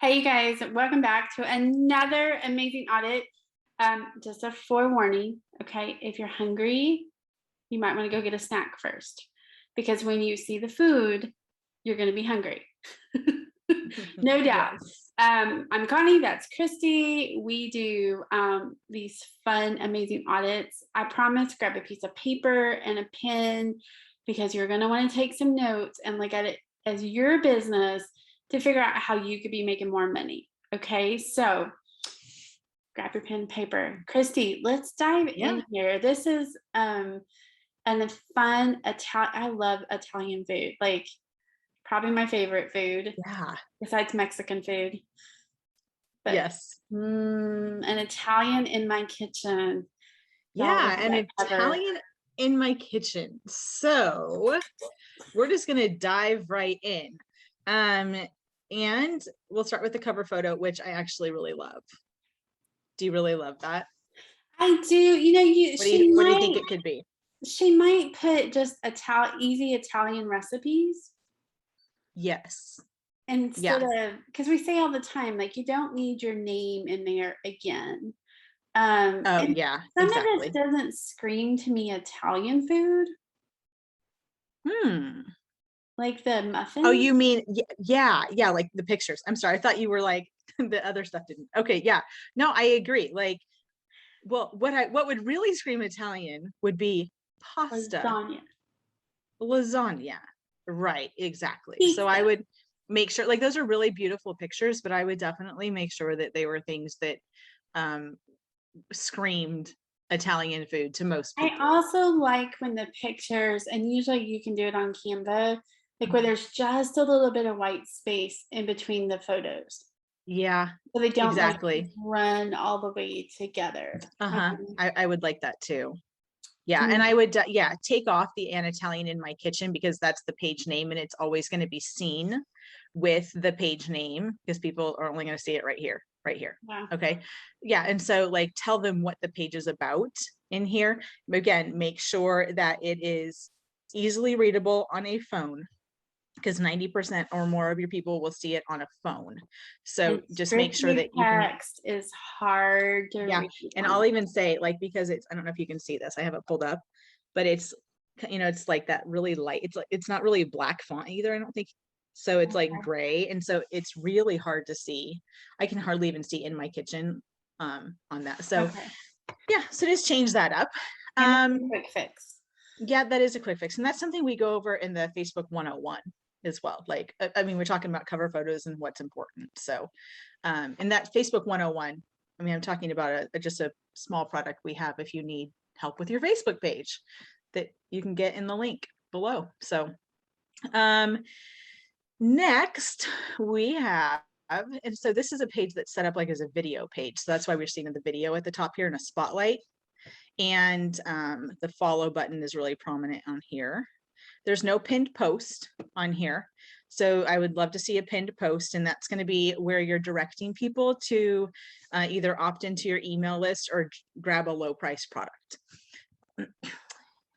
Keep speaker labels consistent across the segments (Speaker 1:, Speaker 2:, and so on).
Speaker 1: Hey, you guys, welcome back to another amazing audit. Just a forewarning, okay? If you're hungry, you might want to go get a snack first because when you see the food, you're going to be hungry. No doubt.
Speaker 2: Yes.
Speaker 1: I'm Connie, that's Christy. We do these fun, amazing audits. I promise, grab a piece of paper and a pen because you're going to want to take some notes and look at it as your business to figure out how you could be making more money. Okay, so grab your pen and paper. Christy, let's dive in here. This is a fun Italian. I love Italian food, like probably my favorite food.
Speaker 2: Yeah.
Speaker 1: Besides Mexican food. But
Speaker 2: Yes.
Speaker 1: an Italian in my kitchen.
Speaker 2: Yeah, an Italian in my kitchen. So we're just gonna dive right in. And we'll start with the cover photo, which I actually really love. Do you really love that?
Speaker 1: I do. You know,
Speaker 2: What do you think it could be?
Speaker 1: She might put just easy Italian recipes.
Speaker 2: Yes.
Speaker 1: Instead of, because we say all the time, like you don't need your name in there again.
Speaker 2: Oh yeah,
Speaker 1: some
Speaker 2: exactly.
Speaker 1: of this doesn't scream to me Italian food. Like the muffins.
Speaker 2: Oh, you mean yeah, like the pictures. I'm sorry, I thought you were like the other stuff didn't. Okay, yeah. No, I agree. Like, well, what would really scream Italian would be pasta. Lasagna. Right, exactly. Pizza. So I would make sure, like, those are really beautiful pictures, but I would definitely make sure that they were things that screamed Italian food to most people.
Speaker 1: I also like when the pictures, and usually you can do it on Canva, like where there's just a little bit of white space in between the photos.
Speaker 2: Yeah,
Speaker 1: so they don't
Speaker 2: exactly
Speaker 1: like run all the way together.
Speaker 2: I would like that too. Yeah, and I would take off the An Italian in my kitchen because that's the page name and it's always going to be seen with the page name because people are only going to see it right here. Yeah. Okay. Yeah. And so like tell them what the page is about in here. Again, make sure that it is easily readable on a phone because 90% or more of your people will see it on a phone. So and just make sure that you can.
Speaker 1: Text is hard to read.
Speaker 2: And I'll even say, like, because it's, I don't know if you can see this, I have it pulled up, but it's, you know, it's like that really light, it's not really black font either, I don't think. So it's like gray. And so it's really hard to see. I can hardly even see in my kitchen on that. So yeah, so just change that up.
Speaker 1: Quick fix.
Speaker 2: Yeah, that is a quick fix. And that's something we go over in the Facebook 101 as well. Like, I mean, we're talking about cover photos and what's important. So in that Facebook 101, I mean, I'm talking about just a small product we have if you need help with your Facebook page that you can get in the link below. So next we have, and so this is a page that's set up like as a video page. So that's why we're seeing the video at the top here in a spotlight. And the follow button is really prominent on here. There's no pinned post on here. So I would love to see a pinned post, and that's going to be where you're directing people to either opt into your email list or grab a low price product.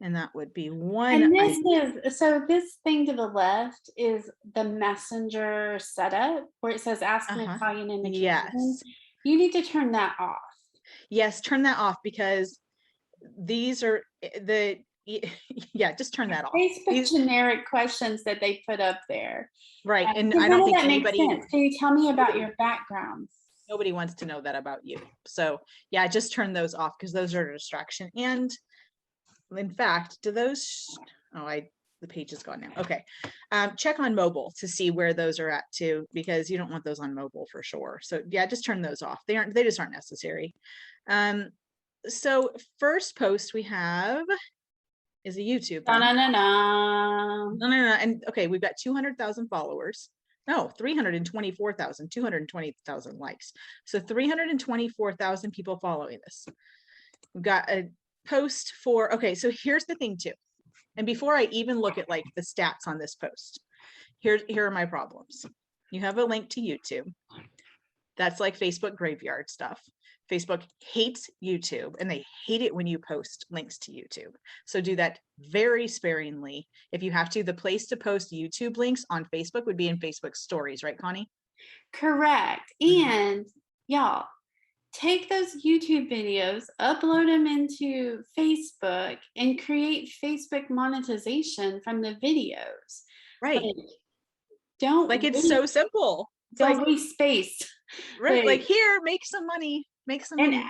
Speaker 2: And that would be one.
Speaker 1: And this is, so this thing to the left is the messenger setup where it says ask an Italian in the kitchen. Yes. You need to turn that off.
Speaker 2: Yes, turn that off because these are the, yeah, just turn that off.
Speaker 1: These generic questions that they put up there.
Speaker 2: Right. And I don't think anybody.
Speaker 1: Can you tell me about your background?
Speaker 2: Nobody wants to know that about you. So yeah, just turn those off because those are a distraction. And in fact, do those, the page is gone now. Okay. Check on mobile to see where those are at too, because you don't want those on mobile for sure. So yeah, just turn those off. They just aren't necessary. So first post we have is a YouTube. No. And okay, we've got 200,000 followers. No, 324,000, 220,000 likes. So 324,000 people following this. We've got a post for, okay, so here's the thing too. And before I even look at like the stats on this post, here are my problems. You have a link to YouTube. That's like Facebook graveyard stuff. Facebook hates YouTube and they hate it when you post links to YouTube. So do that very sparingly. If you have to, the place to post YouTube links on Facebook would be in Facebook stories, right, Connie?
Speaker 1: Correct.
Speaker 2: Mhm.
Speaker 1: And y'all, take those YouTube videos, upload them into Facebook, and create Facebook monetization from the videos. Like,
Speaker 2: Right. Like
Speaker 1: don't
Speaker 2: it's so
Speaker 1: waste,
Speaker 2: simple. It's like,
Speaker 1: don't waste space.
Speaker 2: right, like
Speaker 1: Like,
Speaker 2: here, make some money, make some
Speaker 1: and
Speaker 2: money.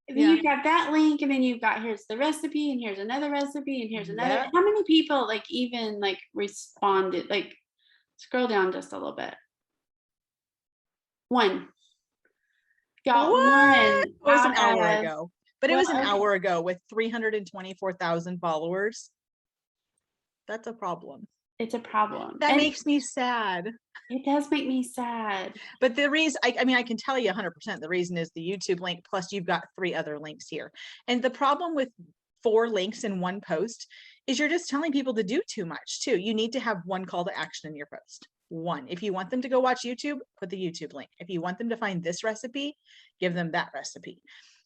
Speaker 1: then
Speaker 2: Yeah.
Speaker 1: you've got that link, and then you've got here's the recipe, and here's another recipe, and here's another.
Speaker 2: Yeah.
Speaker 1: How many people like even like responded? Like, scroll down just a little bit. One. Got
Speaker 2: What?
Speaker 1: one
Speaker 2: It was an
Speaker 1: out
Speaker 2: hour
Speaker 1: of,
Speaker 2: ago, but it
Speaker 1: well,
Speaker 2: was an
Speaker 1: okay,
Speaker 2: hour ago with 324,000 followers. That's a problem.
Speaker 1: it's a problem.
Speaker 2: That
Speaker 1: And
Speaker 2: makes me sad.
Speaker 1: it does make me sad.
Speaker 2: But the reason, I mean, I can tell you 100%, the reason is the YouTube link, plus you've got 3 other links here. And the problem with 4 links in one post is you're just telling people to do too much too. You need to have one call to action in your post. One. If you want them to go watch YouTube, put the YouTube link. If you want them to find this recipe, give them that recipe.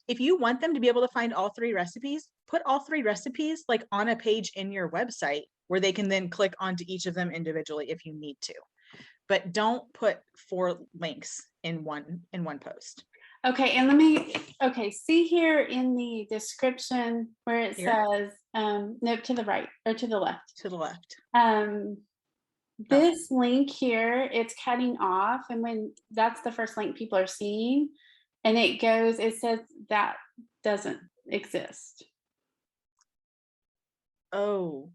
Speaker 2: If you want them to be able to find all 3 recipes, put all 3 recipes like on a page in your website where they can then click onto each of them individually if you need to. But don't put 4 links in one post.
Speaker 1: Okay, and okay, see here in the description where it
Speaker 2: Here
Speaker 1: says, note to the right or to the left.
Speaker 2: to the left.
Speaker 1: Um,
Speaker 2: Oh,
Speaker 1: this link here, it's cutting off, and when that's the first link people are seeing, and it says that doesn't exist.
Speaker 2: oh,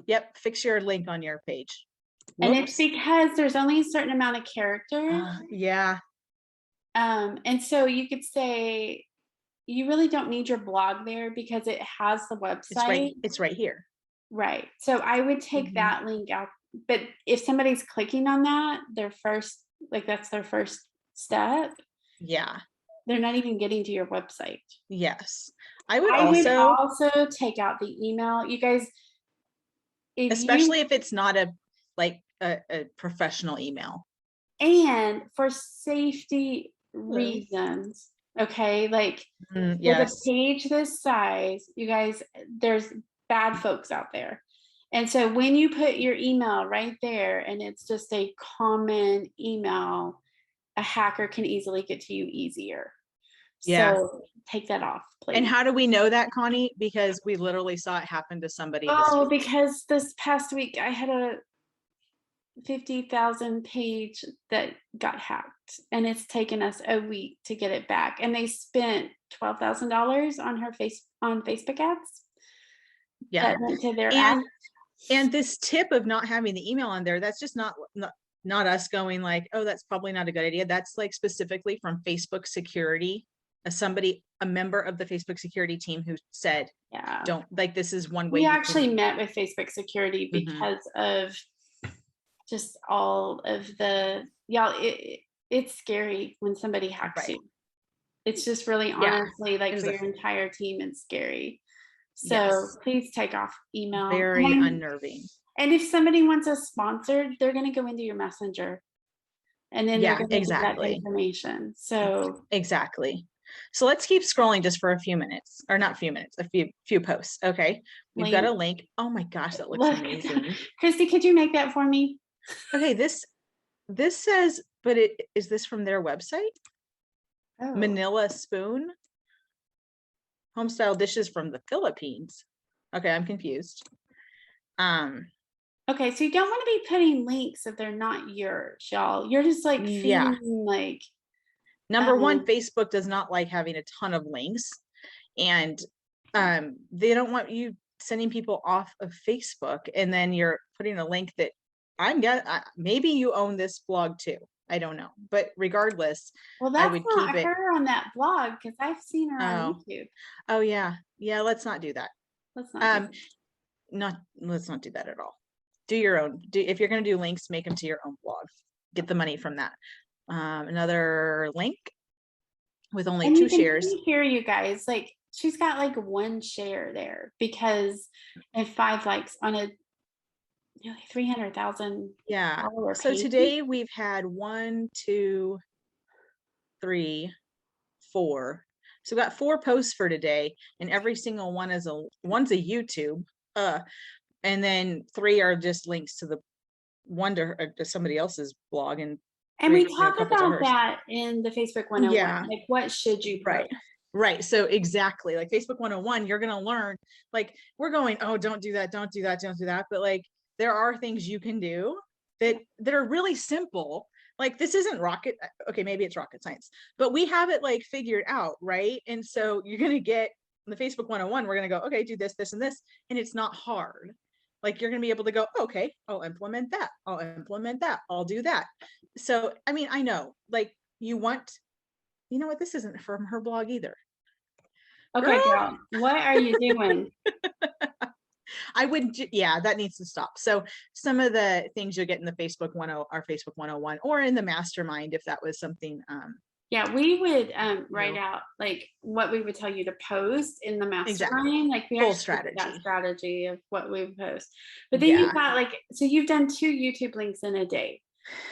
Speaker 2: yep. Fix your link on your page.
Speaker 1: And it's
Speaker 2: Whoops.
Speaker 1: because there's only a certain amount of characters.
Speaker 2: Yeah,
Speaker 1: And so you could say you really don't need your blog there because it has the
Speaker 2: it's right.
Speaker 1: website.
Speaker 2: It's right here.
Speaker 1: Right. So I would take
Speaker 2: Mhm.
Speaker 1: that link out. But if somebody's clicking on that, that's their first step,
Speaker 2: Yeah.
Speaker 1: they're not even getting to your website.
Speaker 2: Yes. I would
Speaker 1: I would
Speaker 2: also,
Speaker 1: also take out the email. You guys, if you
Speaker 2: especially if it's not a professional email.
Speaker 1: and for safety
Speaker 2: Hello.
Speaker 1: reasons, okay, like with a
Speaker 2: Yes.
Speaker 1: page this size, you guys, there's bad folks out there. And so when you put your email right there and it's just a common email, a hacker can easily get to you easier.
Speaker 2: Yeah.
Speaker 1: So take that off,
Speaker 2: And
Speaker 1: please.
Speaker 2: how do we know that, Connie? Because we literally saw it happen to somebody this
Speaker 1: Oh,
Speaker 2: week.
Speaker 1: because this past week I had a 50,000 page that got hacked, and it's taken us a week to get it back. And they spent $12,000 on Facebook ads
Speaker 2: Yeah.
Speaker 1: that went to their app.
Speaker 2: And this tip of not having the email on there, that's just not us going like, oh, that's probably not a good idea. That's like specifically from Facebook security, a member of the Facebook security team who said,
Speaker 1: Yeah.
Speaker 2: don't, like, this is one way
Speaker 1: We
Speaker 2: you
Speaker 1: actually
Speaker 2: can.
Speaker 1: met with Facebook security
Speaker 2: Mhm.
Speaker 1: because of just all of the y'all. It's scary when somebody hacks
Speaker 2: Right.
Speaker 1: you. It's just really
Speaker 2: Yeah.
Speaker 1: honestly
Speaker 2: It
Speaker 1: like
Speaker 2: is
Speaker 1: for your entire team, it's scary. So
Speaker 2: yes,
Speaker 1: please take off email.
Speaker 2: very unnerving.
Speaker 1: And if somebody wants us sponsored, they're going to go into your messenger and then they're
Speaker 2: Yeah,
Speaker 1: going to get that
Speaker 2: exactly.
Speaker 1: information. So,
Speaker 2: Exactly. So let's keep scrolling just for a few minutes, or not few minutes, a few posts. Okay. We've got a
Speaker 1: link.
Speaker 2: link. Oh my gosh, that looks
Speaker 1: Look at that.
Speaker 2: amazing.
Speaker 1: Christy, could you make that for me?
Speaker 2: Okay, this says, but is this from their website?
Speaker 1: Oh,
Speaker 2: Manila spoon, homestyle dishes from the Philippines. Okay, I'm confused.
Speaker 1: okay. So you don't want to be putting links if they're not yours, y'all. You're just like
Speaker 2: Yeah.
Speaker 1: feeling like,
Speaker 2: Number one,
Speaker 1: um,
Speaker 2: Facebook does not like having a ton of links, and they don't want you sending people off of Facebook, and then you're putting a link that maybe you own this blog too. I don't know, but regardless,
Speaker 1: well,
Speaker 2: I
Speaker 1: that's
Speaker 2: would keep
Speaker 1: not
Speaker 2: it.
Speaker 1: her on that blog because I've seen her on
Speaker 2: Oh,
Speaker 1: YouTube.
Speaker 2: oh yeah, yeah. Let's not do that.
Speaker 1: Let's not do
Speaker 2: Um,
Speaker 1: that.
Speaker 2: let's not do that at all. Do your own. If you're going to do links, make them to your own blog. Get the money from that. Another link with only
Speaker 1: And
Speaker 2: 2
Speaker 1: you can
Speaker 2: shares.
Speaker 1: see here, you guys, like she's got like one share there because and 5 likes on a nearly 300,000
Speaker 2: Yeah.
Speaker 1: follower
Speaker 2: So
Speaker 1: page.
Speaker 2: today we've had 1, 2, 3, 4. So we got 4 posts for today, and every single one is one's a YouTube, and then 3 are just links to the one to somebody else's blog, and
Speaker 1: And we
Speaker 2: you know,
Speaker 1: talk
Speaker 2: couples are
Speaker 1: about
Speaker 2: hers.
Speaker 1: that in the Facebook 101.
Speaker 2: Yeah,
Speaker 1: Like, what should you
Speaker 2: right.
Speaker 1: post?
Speaker 2: Right. So exactly, like Facebook 101, you're going to learn, like, we're going, oh, don't do that, don't do that, don't do that. But like, there are things you can do that are really simple. Like, this isn't rocket. Okay, maybe it's rocket science, but we have it like figured out, right? And so you're going to get the Facebook 101, we're going to go, okay, do this, this, and this. And it's not hard. Like, you're going to be able to go, okay, I'll implement that. I'll implement that. I'll do that. So, I mean, I know, like, you want, you know what, this isn't from her blog either.
Speaker 1: Okay,
Speaker 2: Girl,
Speaker 1: girl, what are you doing?
Speaker 2: I would, yeah, that needs to stop. So some of the things you'll get in the Facebook 10, our Facebook 101, or in the mastermind, if that was something,
Speaker 1: Yeah, we would write
Speaker 2: new.
Speaker 1: out like what we would tell you to post in the
Speaker 2: Exactly.
Speaker 1: mastermind. Like we
Speaker 2: Full
Speaker 1: actually did that
Speaker 2: strategy.
Speaker 1: strategy of what we would post. But then you've
Speaker 2: Yeah.
Speaker 1: got like, so you've done 2 YouTube links in a day.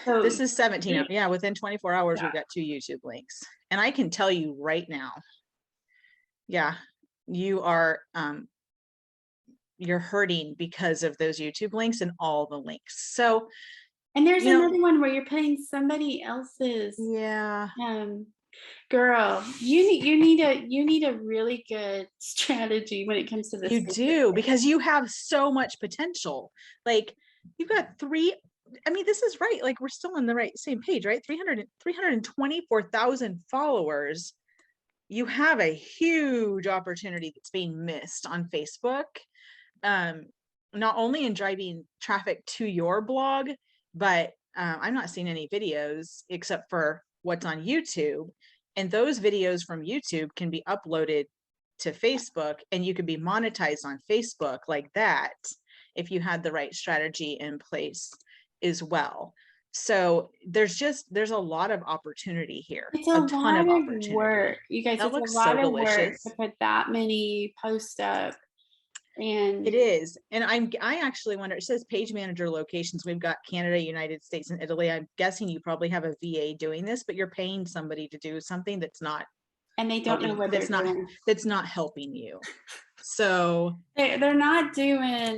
Speaker 1: So
Speaker 2: This is 17. Yeah. Within 24 hours,
Speaker 1: yeah.
Speaker 2: we've got 2 YouTube links. And I can tell you right now, yeah, you are, you're hurting because of those YouTube links and all the links. So,
Speaker 1: And there's
Speaker 2: you know,
Speaker 1: another one where you're putting somebody else's
Speaker 2: yeah,
Speaker 1: um girl, you need a really good strategy when it comes to this
Speaker 2: you
Speaker 1: Facebook
Speaker 2: do,
Speaker 1: thing.
Speaker 2: because you have so much potential. Like, you've got 3, I mean, this is right. Like, we're still on the right same page, right? 324,000 followers. You have a huge opportunity that's being missed on Facebook. Not only in driving traffic to your blog, but I'm not seeing any videos except for what's on YouTube. And those videos from YouTube can be uploaded to Facebook, and you could be monetized on Facebook like that if you had the right strategy in place as well. So there's a lot of opportunity here,
Speaker 1: It's a
Speaker 2: a ton
Speaker 1: lot
Speaker 2: of
Speaker 1: of
Speaker 2: opportunity.
Speaker 1: work, you guys.
Speaker 2: That
Speaker 1: It's a
Speaker 2: looks so
Speaker 1: lot of work to
Speaker 2: delicious.
Speaker 1: put that many posts up.
Speaker 2: It
Speaker 1: And
Speaker 2: is. And I actually wonder, it says page manager locations. We've got Canada, United States, and Italy. I'm guessing you probably have a VA doing this, but you're paying somebody to do something that's not
Speaker 1: they don't know
Speaker 2: helping,
Speaker 1: what they're doing.
Speaker 2: that's not helping you. So
Speaker 1: They're not doing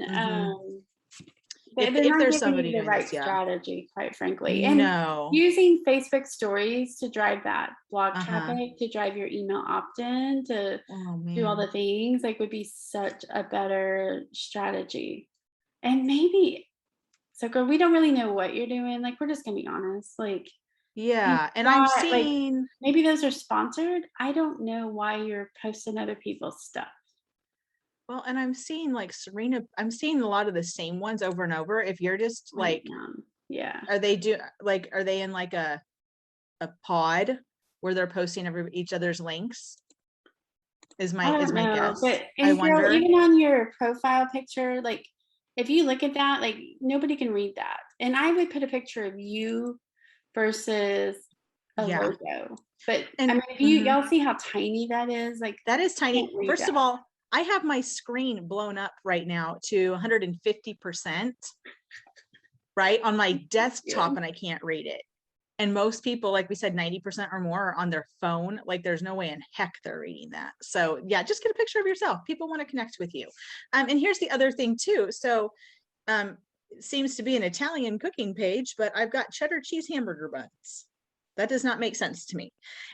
Speaker 1: they're
Speaker 2: if
Speaker 1: not
Speaker 2: there's
Speaker 1: giving
Speaker 2: somebody
Speaker 1: you the
Speaker 2: doing
Speaker 1: right
Speaker 2: this, yeah.
Speaker 1: strategy, quite frankly. And
Speaker 2: No.
Speaker 1: using Facebook stories to drive that blog
Speaker 2: Uh-huh.
Speaker 1: traffic, to drive your email opt-in, to
Speaker 2: Oh
Speaker 1: do all
Speaker 2: man.
Speaker 1: the things, like would be such a better strategy. And maybe so girl, we don't really know what you're doing. Like we're just gonna be honest. Like you've
Speaker 2: Yeah. And I'm
Speaker 1: got like
Speaker 2: seeing,
Speaker 1: maybe those are sponsored. I don't know why you're posting other people's stuff.
Speaker 2: well, and I'm seeing like Serena, I'm seeing a lot of the same ones over and over. If you're just
Speaker 1: I
Speaker 2: like,
Speaker 1: am. Yeah.
Speaker 2: are they in like a pod where they're posting each other's links? Is
Speaker 1: I
Speaker 2: is
Speaker 1: don't
Speaker 2: my
Speaker 1: know,
Speaker 2: guess.
Speaker 1: but
Speaker 2: I
Speaker 1: and girl,
Speaker 2: wonder.
Speaker 1: even on your profile picture, like if you look at that, like nobody can read that. And I would put a picture of you versus a
Speaker 2: Yeah.
Speaker 1: logo. But I
Speaker 2: And
Speaker 1: mean, if y'all see how tiny that is, like
Speaker 2: that is
Speaker 1: you can't
Speaker 2: tiny.
Speaker 1: read
Speaker 2: First
Speaker 1: that.
Speaker 2: of all, I have my screen blown up right now to 150%, right, on my desktop,
Speaker 1: Good.
Speaker 2: and I can't read it. And most people, like we said, 90% or more are on their phone. Like, there's no way in heck they're reading that. So yeah, just get a picture of yourself. People want to connect with you. And here's the other thing too. So it seems to be an Italian cooking page, but I've got cheddar cheese hamburger buns. That does not make sense to me.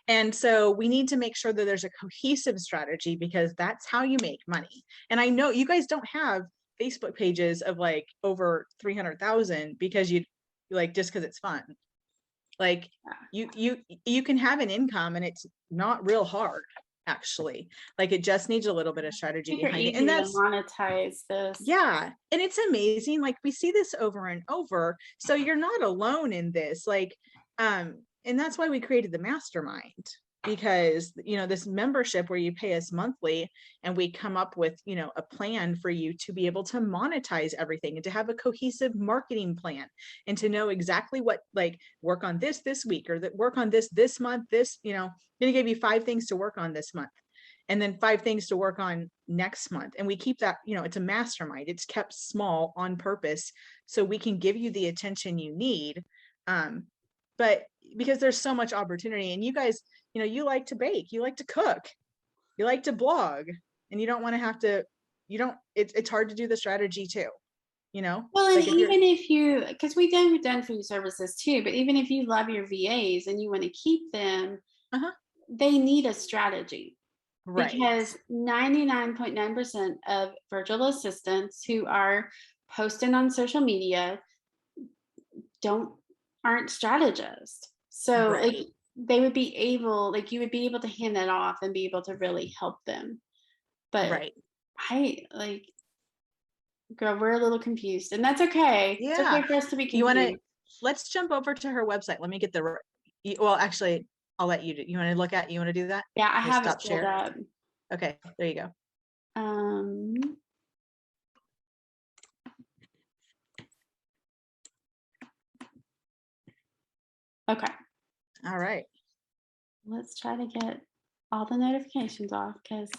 Speaker 2: And so we need to make sure that there's a cohesive strategy, because that's how you make money. And I know you guys don't have Facebook pages of like over 300,000 because you like, just because it's fun. Like you can have an income, and it's not real hard, actually. Like, it just needs a little bit of strategy
Speaker 1: Super
Speaker 2: behind it. And
Speaker 1: easy to
Speaker 2: that's,
Speaker 1: monetize this.
Speaker 2: yeah, and it's amazing. Like, we see this over and over. So you're not alone in this. Like, and that's why we created the mastermind, because this membership where you pay us monthly, and we come up with a plan for you to be able to monetize everything, and to have a cohesive marketing plan, and to know exactly what, like, work on this week, or that work on this month, gonna give you 5 things to work on this month, and then 5 things to work on next month. And we keep that, it's a mastermind. It's kept small on purpose so we can give you the attention you need. But because there's so much opportunity, and you guys, you like to bake, you like to cook, you like to blog, and you don't want to have to, it's hard to do the strategy too.
Speaker 1: Well, and
Speaker 2: like if you're,
Speaker 1: even if you, because we've done food services too, but even if you love your VAs and you want to keep them,
Speaker 2: uh-huh,
Speaker 1: they need a strategy
Speaker 2: right,
Speaker 1: because 99.9% of virtual assistants who are posting on social media don't aren't strategists. So like
Speaker 2: right,
Speaker 1: they would be able, like you would be able to hand that off and be able to really help them. But
Speaker 2: right.
Speaker 1: I like, girl, we're a little confused, and that's okay. It's
Speaker 2: Yeah.
Speaker 1: okay for us to be
Speaker 2: You want to,
Speaker 1: confused.
Speaker 2: let's jump over to her website. Let me get well, actually, I'll let you do, you want to you want to do that?
Speaker 1: Yeah, I
Speaker 2: Just
Speaker 1: have it
Speaker 2: stop
Speaker 1: pulled
Speaker 2: share.
Speaker 1: up.
Speaker 2: Okay, there you go.
Speaker 1: Um, okay,
Speaker 2: All right.
Speaker 1: let's try to get all the notifications off because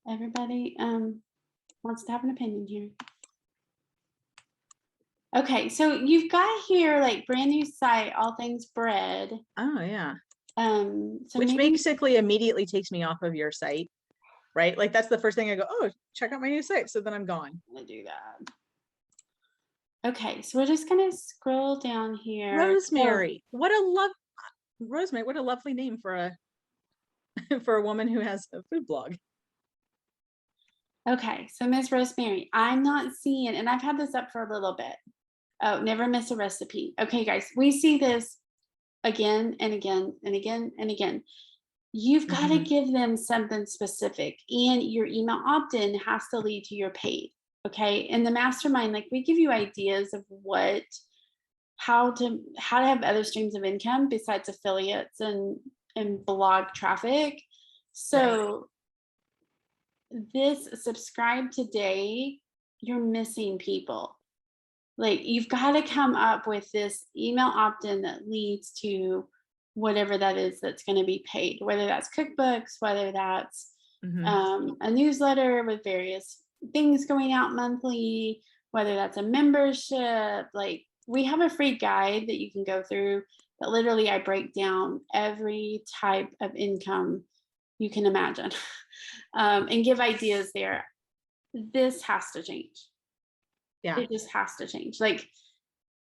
Speaker 1: everybody wants to have an opinion here. Okay, so you've got here like brand new site, all things bread.
Speaker 2: Oh, yeah.
Speaker 1: So
Speaker 2: Which
Speaker 1: maybe
Speaker 2: basically immediately takes me off of your site, right? Like that's the first thing I go, oh, check out my new site. So then I'm gone.
Speaker 1: I'm gonna do that. Okay, so we're just gonna scroll down here. So
Speaker 2: Rosemary. Rosemary, what a lovely name for a for a woman who has a food blog.
Speaker 1: okay, so Miss Rosemary, I'm not seeing, and I've had this up for a little bit. Oh, never miss a recipe. Okay, guys, we see this again and again and again and again. You've got to
Speaker 2: Mhm.
Speaker 1: give them something specific, and your email opt-in has to lead to your paid. Okay, in the mastermind, like we give you ideas of how to have other streams of income besides affiliates and blog traffic.
Speaker 2: Right.
Speaker 1: So this subscribe today, you're missing people. Like you've got to come up with this email opt-in that leads to whatever that is that's going to be paid, whether that's cookbooks, whether that's
Speaker 2: Mhm.
Speaker 1: a newsletter with various things going out monthly, whether that's a membership. Like we have a free guide that you can go through that literally I break down every type of income you can imagine and give ideas there. This has to change.
Speaker 2: Yeah.
Speaker 1: It just has to change. Like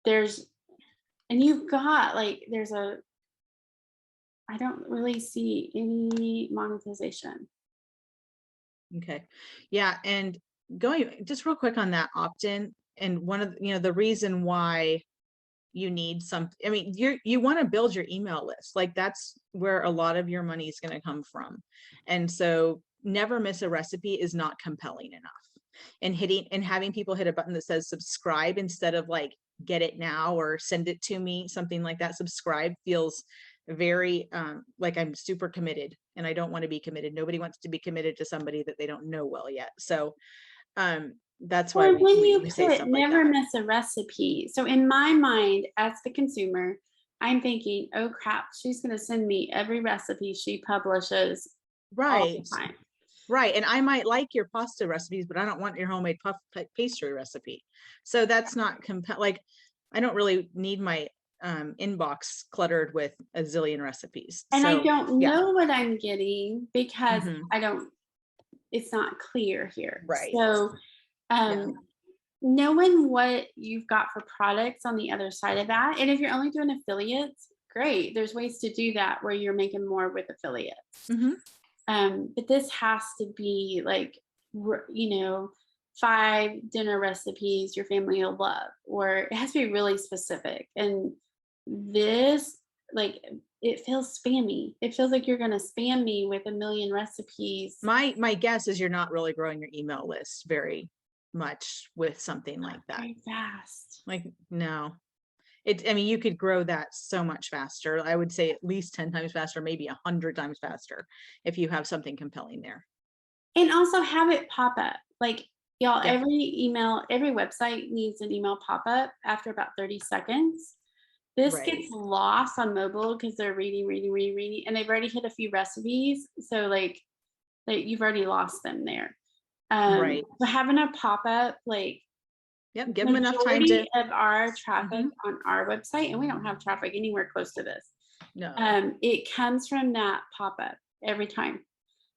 Speaker 1: there's, and you've got like, I don't really see any monetization.
Speaker 2: Okay. Yeah. And going just real quick on that opt-in, and one of the reason why you need some, I mean, you want to build your email list. Like that's where a lot of your money is going to come from. And so never miss a recipe is not compelling enough. And having people hit a button that says subscribe instead of like get it now or send it to me, something like that. Subscribe feels very like I'm super committed, and I don't want to be committed. Nobody wants to be committed to somebody that they don't know well yet. So that's why
Speaker 1: Or when you
Speaker 2: we say
Speaker 1: put
Speaker 2: stuff like
Speaker 1: never
Speaker 2: that.
Speaker 1: miss a recipe. So in my mind, as the consumer, I'm thinking, oh crap, she's going to send me every recipe she publishes all the
Speaker 2: Right.
Speaker 1: time.
Speaker 2: Right. And I might like your pasta recipes, but I don't want your homemade pastry recipe. So that's not like I don't really need my inbox cluttered with a zillion recipes.
Speaker 1: And I
Speaker 2: So
Speaker 1: don't
Speaker 2: yeah.
Speaker 1: know what I'm getting because
Speaker 2: Hmm.
Speaker 1: I don't, it's not clear here.
Speaker 2: Right.
Speaker 1: So
Speaker 2: Yeah.
Speaker 1: um, knowing what you've got for products on the other side of that, and if you're only doing affiliates, great. There's ways to do that where you're making more with affiliates.
Speaker 2: Hmm.
Speaker 1: But this has to be like, you know, 5 dinner recipes your family will love, or it has to be really specific. And this, like, it feels spammy. It feels like you're going to spam me with a million recipes.
Speaker 2: My guess is you're not really growing your email list very much with something
Speaker 1: Not
Speaker 2: like that.
Speaker 1: very fast.
Speaker 2: Like, no. I mean, you could grow that so much faster. I would say at least 10 times faster, maybe 100 times faster if you have something compelling there.
Speaker 1: And also have it pop up. Like, y'all,
Speaker 2: Yep.
Speaker 1: every website needs an email pop up after about 30 seconds. This
Speaker 2: Right.
Speaker 1: gets lost on mobile because they're reading, and they've already hit a few recipes. So like you've already lost them there.
Speaker 2: Right.
Speaker 1: So having a pop up, like
Speaker 2: Yep. Give them enough time
Speaker 1: majority
Speaker 2: to,
Speaker 1: of our traffic
Speaker 2: mhm.
Speaker 1: on our website, and we don't have traffic anywhere close to this.
Speaker 2: No.
Speaker 1: It comes from that pop up every time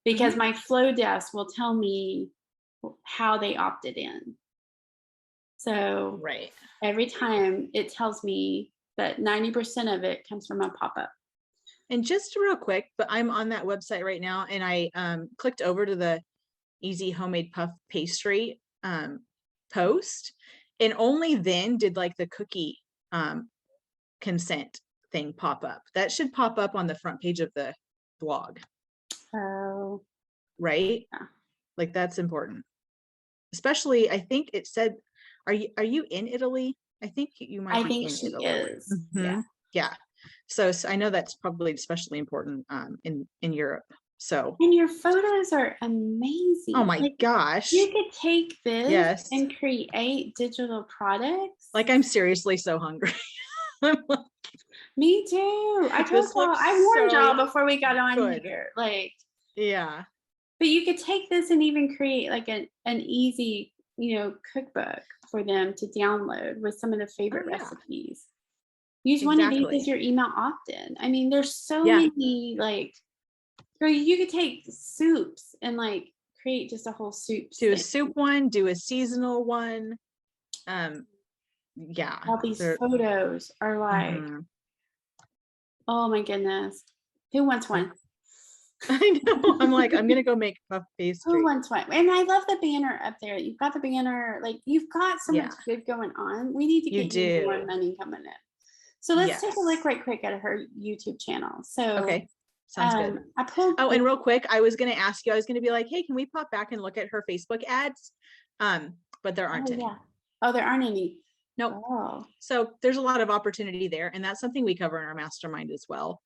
Speaker 1: because
Speaker 2: Mhm.
Speaker 1: my flow desk will tell me how they opted in. So
Speaker 2: Right.
Speaker 1: every time it tells me that 90% of it comes from a pop-up.
Speaker 2: And just real quick, but I'm on that website right now, and I clicked over to the easy homemade puff pastry post, and only then did like the cookie consent thing pop up. That should pop up on the front page of the blog,
Speaker 1: Oh,
Speaker 2: right?
Speaker 1: yeah.
Speaker 2: Like that's important. Especially, I think it said, are you in Italy? I think you might
Speaker 1: I
Speaker 2: be
Speaker 1: think
Speaker 2: in
Speaker 1: she
Speaker 2: Italy.
Speaker 1: is. Yeah.
Speaker 2: Yeah. So I know that's probably especially important in Europe. So,
Speaker 1: And your photos are
Speaker 2: oh
Speaker 1: amazing.
Speaker 2: my
Speaker 1: Like you
Speaker 2: gosh.
Speaker 1: could take this
Speaker 2: Yes.
Speaker 1: and create digital products.
Speaker 2: Like I'm seriously so hungry. I'm like,
Speaker 1: Me too. I told
Speaker 2: this
Speaker 1: y'all,
Speaker 2: looks
Speaker 1: I warned y'all
Speaker 2: so
Speaker 1: before we got on
Speaker 2: good.
Speaker 1: here. Like,
Speaker 2: Yeah.
Speaker 1: but you could take this and even create like an easy, cookbook for them to download with some of the
Speaker 2: Oh
Speaker 1: favorite
Speaker 2: yeah.
Speaker 1: recipes. Use one of these as
Speaker 2: Exactly.
Speaker 1: your email opt-in. I mean, there's so
Speaker 2: Yeah.
Speaker 1: many like, girl, you could take soups and like create just a whole soup
Speaker 2: Do a
Speaker 1: thing.
Speaker 2: soup one, do a seasonal one. Yeah.
Speaker 1: All these
Speaker 2: They're,
Speaker 1: photos are like,
Speaker 2: mhm.
Speaker 1: oh my goodness. Who wants
Speaker 2: Yeah.
Speaker 1: one?
Speaker 2: I know. I'm like, I'm gonna go make puff
Speaker 1: Who
Speaker 2: pastry.
Speaker 1: wants one? And I love the banner up there. You've got the banner, like you've got so much
Speaker 2: Yeah,
Speaker 1: good going on. We need to
Speaker 2: you
Speaker 1: get you more
Speaker 2: do.
Speaker 1: money coming in. So let's take a look
Speaker 2: Yes.
Speaker 1: right quick at her YouTube channel. So
Speaker 2: Okay. Sounds good.
Speaker 1: I pulled
Speaker 2: Oh, and
Speaker 1: both.
Speaker 2: real quick, I was gonna ask you, I was gonna be like, hey, can we pop back and look at her Facebook ads? But there aren't
Speaker 1: Oh
Speaker 2: any.
Speaker 1: yeah. Oh, there aren't any.
Speaker 2: Nope.
Speaker 1: Oh.
Speaker 2: So there's a lot of opportunity there, and that's something we cover in our mastermind as well,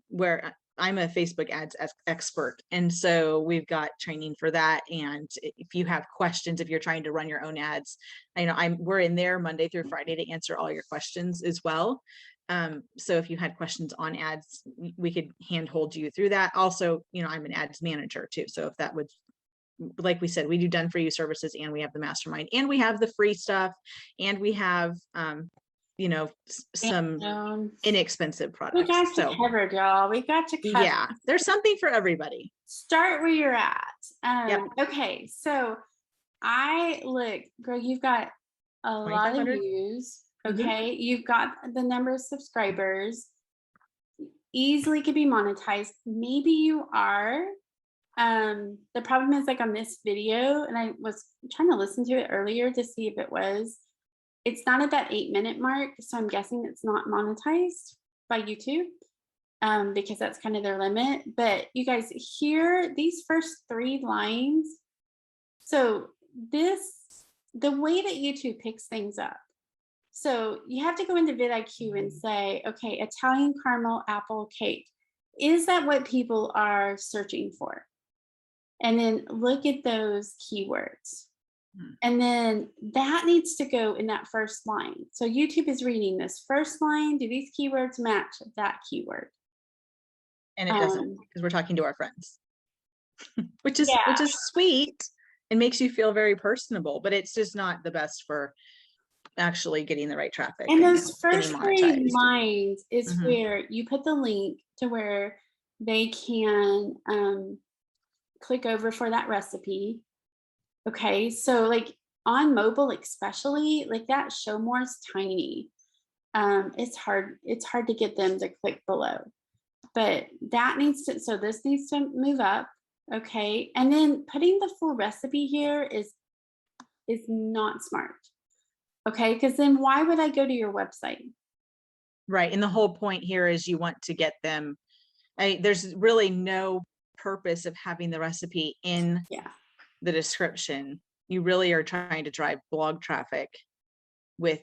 Speaker 2: where I'm a Facebook ads expert, and so we've got training for that. And if you have questions, if you're trying to run your own ads, I know we're in there Monday through Friday to answer all your questions as well. So if you had questions on ads, we could handhold you through that. Also, I'm an ads manager too, so if that would, like we said, we do done for you services, and we have the mastermind, and we have the free stuff, and we have some
Speaker 1: And
Speaker 2: inexpensive
Speaker 1: we
Speaker 2: products.
Speaker 1: got you
Speaker 2: So
Speaker 1: covered, y'all. We got you covered.
Speaker 2: yeah, there's something for everybody.
Speaker 1: Start where you're at.
Speaker 2: Yep.
Speaker 1: Okay, so I look, girl, you've got a lot of
Speaker 2: 2,500.
Speaker 1: views.
Speaker 2: Mm-hmm.
Speaker 1: Okay, you've got the number of subscribers, easily could be monetized. Maybe you are. The problem is like on this video, and I was trying to listen to it earlier to see if it was, it's not at that 8-minute mark. So I'm guessing it's not monetized by YouTube. Because that's kind of their limit. But you guys hear these first 3 lines. So the way that YouTube picks things up. So you have to go into vidIQ and say, okay, Italian caramel apple cake. Is that what people are searching for? And then look at those keywords. And then that needs to go in that first line. So YouTube is reading this first line. Do these keywords match that keyword?
Speaker 2: And it doesn't, because we're talking to our friends, which is
Speaker 1: Yeah.
Speaker 2: sweet and makes you feel very personable, but it's just not the best for actually getting the right traffic
Speaker 1: And
Speaker 2: and
Speaker 1: those
Speaker 2: getting
Speaker 1: first 3
Speaker 2: monetized.
Speaker 1: lines is
Speaker 2: Mhm.
Speaker 1: where you put the link to where they can click over for that recipe. Okay, so like on mobile, especially like that show more is tiny. It's hard to get them to click below, but that needs to, so this needs to move up. Okay, and then putting the full recipe here is not smart. Okay, because then why would I go to your website?
Speaker 2: Right. And the whole point here is you want to get them. There's really no purpose of having the recipe in
Speaker 1: Yeah.
Speaker 2: the description. You really are trying to drive blog traffic with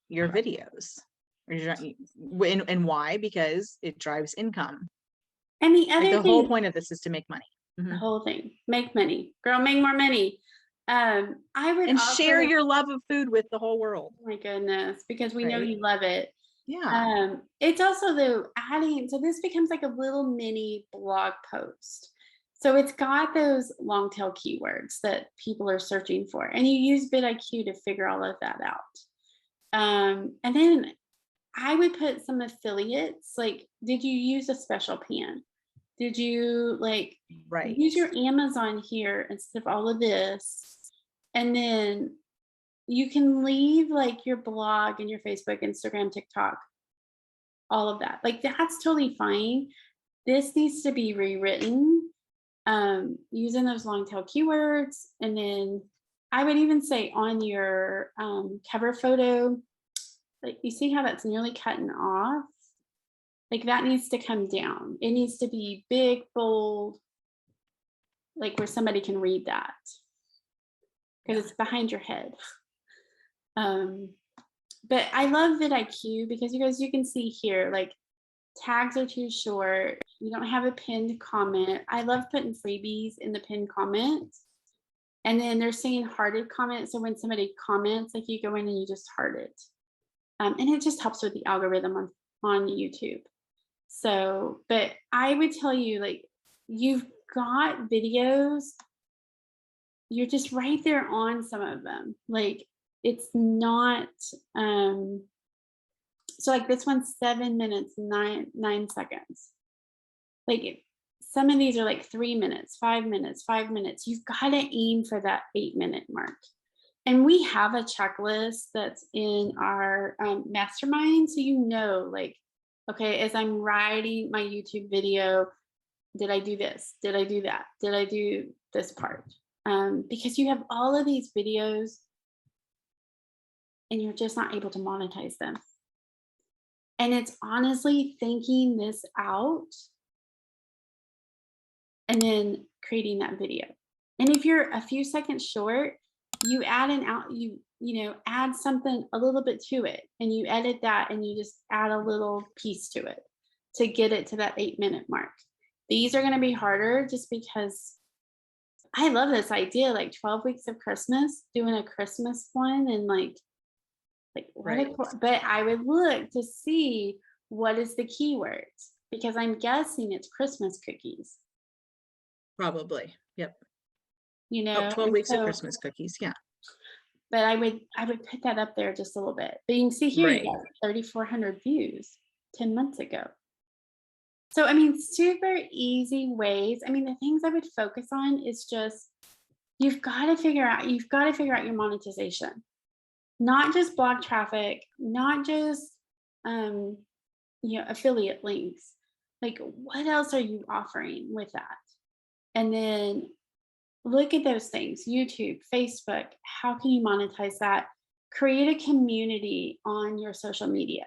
Speaker 2: your videos. And why? Because it drives income.
Speaker 1: And the
Speaker 2: Like
Speaker 1: other
Speaker 2: the whole
Speaker 1: thing,
Speaker 2: point of this is to make money.
Speaker 1: the
Speaker 2: Mhm.
Speaker 1: whole thing, make money, girl, make more money. I would
Speaker 2: And share
Speaker 1: offer,
Speaker 2: your love of food with the whole world.
Speaker 1: oh my goodness, because we know
Speaker 2: Right.
Speaker 1: you love it.
Speaker 2: Yeah.
Speaker 1: It's also though adding, so this becomes like a little mini blog post. So it's got those long tail keywords that people are searching for, and you use vidIQ to figure all of that out. And then I would put some affiliates. Like, did you use a special pan? Did you like
Speaker 2: Right.
Speaker 1: use your Amazon here instead of all of this? And then you can leave like your blog and your Facebook, Instagram, TikTok, all of that. Like that's totally fine. This needs to be rewritten using those long tail keywords. And then I would even say on your cover photo, like you see how that's nearly cutting off? Like that needs to come down. It needs to be big, bold, like where somebody can read that because it's behind your head. Um, but I love vidIQ because you guys, you can see here, like tags are too short. You don't have a pinned comment. I love putting freebies in the pinned comments. And then they're saying hearted comments. So when somebody comments, like you go in and you just heart it. And it just helps with the algorithm on YouTube. So, but I would tell you, like, you've got videos, you're just right there on some of them. Like, it's not, so like this one's 7 minutes, nine seconds. Like, some of these are like 3 minutes, 5 minutes, 5 minutes. You've got to aim for that 8 minute mark. And we have a checklist that's in our mastermind. So, you know, like, okay, as I'm writing my YouTube video, did I do this? Did I do that? Did I do this part? Because you have all of these videos and you're just not able to monetize them. And it's honestly thinking this out and then creating that video. And if you're a few seconds short, you add an out, add something a little bit to it and you edit that and you just add a little piece to it to get it to that 8 minute mark. These are going to be harder just because I love this idea, like 12 weeks of Christmas, doing a Christmas one and like
Speaker 2: Right.
Speaker 1: but I would look to see what is the keywords because I'm guessing it's Christmas cookies.
Speaker 2: Probably. Yep. Oh, 12
Speaker 1: And
Speaker 2: weeks of
Speaker 1: so,
Speaker 2: Christmas cookies. Yeah.
Speaker 1: but I would put that up there just a little bit. But you can see here you
Speaker 2: Right.
Speaker 1: got 3,400 views 10 months ago. So I mean, super easy ways. I mean, the things I would focus on is just you've got to figure out your monetization. Not just blog traffic, not just um, affiliate links. Like what else are you offering with that? And then look at those things, YouTube, Facebook, how can you monetize that? Create a community on your social media.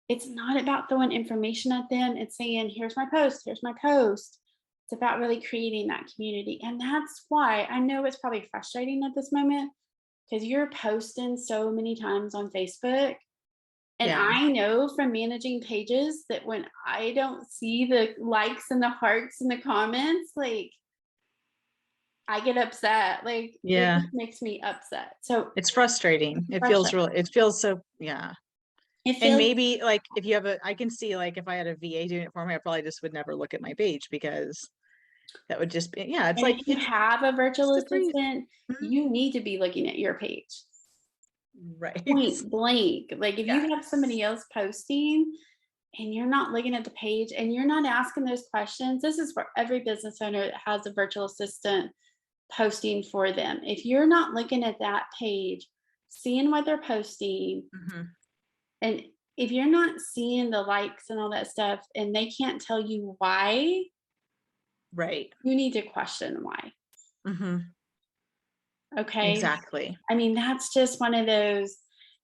Speaker 1: It's not about throwing information at them. It's saying, here's my post, here's my post. It's about really creating that community. And that's why I know it's probably frustrating at this moment because you're posting so many times on Facebook. And
Speaker 2: Yeah.
Speaker 1: I know from managing pages that when I don't see the likes and the hearts and the comments, like I get upset. Like it
Speaker 2: Yeah.
Speaker 1: just makes me upset. So
Speaker 2: It's frustrating.
Speaker 1: it's
Speaker 2: It feels
Speaker 1: frustrating.
Speaker 2: real. It feels so, yeah.
Speaker 1: It
Speaker 2: And
Speaker 1: feels
Speaker 2: maybe like if you have I can see like if I had a VA doing it for me, I probably just would never look at my page because that would just be, yeah, it's
Speaker 1: and
Speaker 2: like,
Speaker 1: if you have a
Speaker 2: it's
Speaker 1: virtual
Speaker 2: the free.
Speaker 1: assistant,
Speaker 2: Mhm.
Speaker 1: you need to be looking at your page.
Speaker 2: Right.
Speaker 1: Point blank. Like if you have
Speaker 2: Yes.
Speaker 1: somebody else posting and you're not looking at the page and you're not asking those questions, this is for every business owner that has a virtual assistant posting for them. If you're not looking at that page, seeing what they're posting,
Speaker 2: Mhm.
Speaker 1: and if you're not seeing the likes and all that stuff and they can't tell you why,
Speaker 2: Right.
Speaker 1: you need to question why.
Speaker 2: Mhm.
Speaker 1: Okay.
Speaker 2: Exactly.
Speaker 1: I mean, that's just one of those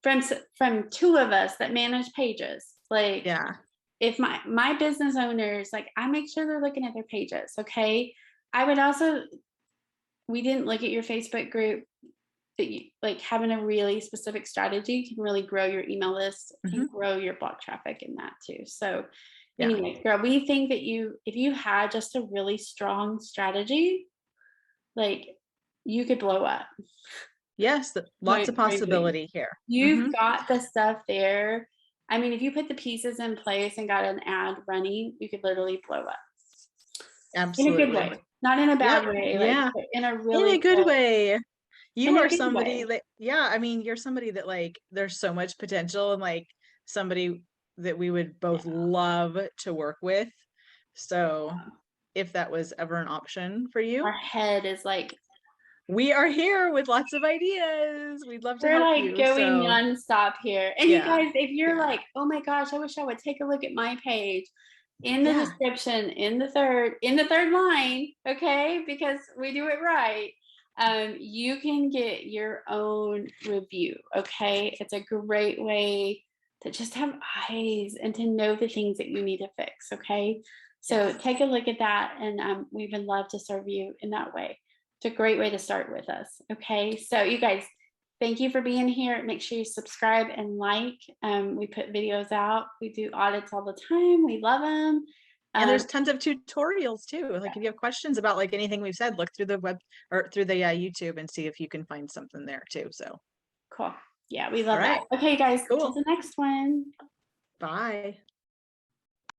Speaker 1: from two of us that manage pages. Like
Speaker 2: Yeah.
Speaker 1: if my business owners, like I make sure they're looking at their pages. Okay. I would also, we didn't look at your Facebook group, that you like having a really specific strategy can really grow your email list and
Speaker 2: Mhm.
Speaker 1: grow your blog traffic in that too. So
Speaker 2: Yeah.
Speaker 1: anyway, girl, we think that if you had just a really strong strategy, like you could blow up
Speaker 2: Yes, lots of
Speaker 1: quite quickly.
Speaker 2: possibility here.
Speaker 1: You've
Speaker 2: Mhm.
Speaker 1: got the stuff there. I mean, if you put the pieces in place and got an ad running, you could literally blow up in a good
Speaker 2: Absolutely.
Speaker 1: way, not in a
Speaker 2: Yep.
Speaker 1: bad way, like
Speaker 2: Yeah.
Speaker 1: in a
Speaker 2: In a
Speaker 1: really
Speaker 2: good
Speaker 1: good,
Speaker 2: way. You
Speaker 1: in a
Speaker 2: are
Speaker 1: good
Speaker 2: somebody
Speaker 1: way.
Speaker 2: that, yeah, I mean, you're somebody that like there's so much potential and like somebody that we would both
Speaker 1: Yeah.
Speaker 2: love to work with. So if that was ever an option for
Speaker 1: Our
Speaker 2: you,
Speaker 1: head is like
Speaker 2: we are here with lots of ideas. We'd love to
Speaker 1: We're
Speaker 2: help
Speaker 1: like
Speaker 2: you.
Speaker 1: going
Speaker 2: So
Speaker 1: nonstop here. And you
Speaker 2: yeah,
Speaker 1: guys, if you're
Speaker 2: yeah,
Speaker 1: like, oh my gosh, I wish I would take a look at my page in the
Speaker 2: yeah.
Speaker 1: description, in the third line, okay, because we do it right. You can get your own review, okay? It's a great way to just have eyes and to know the things that you need to fix, okay? So
Speaker 2: Yes.
Speaker 1: take a look at that, and we would love to serve you in that way. It's a great way to start with us, okay? So you guys, thank you for being here. Make sure you subscribe and like. We put videos out. We do audits all the time. We love them.
Speaker 2: And
Speaker 1: Um,
Speaker 2: there's tons of tutorials too. Like if you have questions about like anything we've said, look through the web or through the YouTube and see if you can find something there too. So,
Speaker 1: cool. Yeah, we
Speaker 2: all
Speaker 1: love that.
Speaker 2: right,
Speaker 1: Okay, guys, till
Speaker 2: cool.
Speaker 1: the next one.
Speaker 2: Bye.